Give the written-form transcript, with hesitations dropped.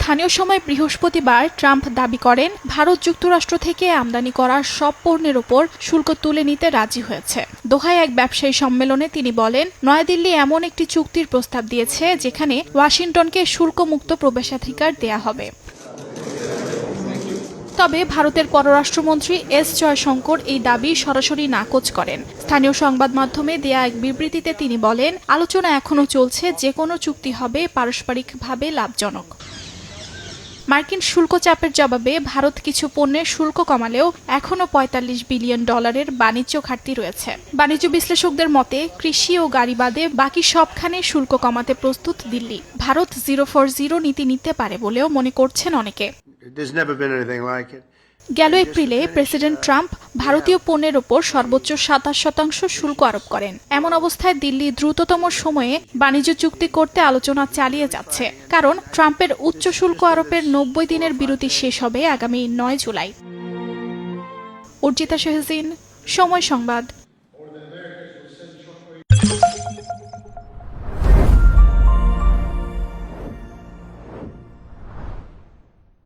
স্থানীয় সময় বৃহস্পতিবার ট্রাম্প দাবি করেন ভারত যুক্তরাষ্ট্র থেকে আমদানি করা সব পণ্যের ওপর শুল্ক তুলে নিতে রাজি হয়েছে। দোহায় এক ব্যবসায়ী সম্মেলনে তিনি বলেন, নয়াদিল্লি এমন একটি চুক্তির প্রস্তাব দিয়েছে যেখানে ওয়াশিংটনকে শুল্কমুক্ত প্রবেশাধিকার দেয়া হবে। তবে ভারতের পররাষ্ট্রমন্ত্রী এস জয়শঙ্কর এই দাবি সরাসরি নাকচ করেন। স্থানীয় সংবাদ মাধ্যমে দেয়া এক বিবৃতিতে তিনি বলেন, আলোচনা এখনো চলছে, যে কোনো চুক্তি হবে পারস্পরিকভাবে লাভজনক। মার্কিন শুল্ক চাপের জবাবে ভারত কিছু পণ্যের শুল্ক কমালেও এখনও $45 বিলিয়ন বাণিজ্য ঘাটতি রয়েছে। বাণিজ্য বিশ্লেষকদের মতে, কৃষি ও গাড়ি বাদে বাকি সবখানে শুল্ক কমাতে প্রস্তুত দিল্লি। ভারত 0 নীতি নিতে পারে বলেও মনে করছেন অনেকে। গেল এপ্রিলে প্রেসিডেন্ট ট্রাম্প ভারতীয় পণ্যের ওপর সর্বোচ্চ 27% শুল্ক আরোপ করেন। এমন অবস্থায় দিল্লি দ্রুততম সময়ে বাণিজ্য চুক্তি করতে আলোচনা চালিয়ে যাচ্ছে, কারণ ট্রাম্পের উচ্চ শুল্ক আরোপের 90 দিনের বিরতি শেষ হবে আগামী 9 জুলাই। অর্জিতা শাহজিন, সময় সংবাদ।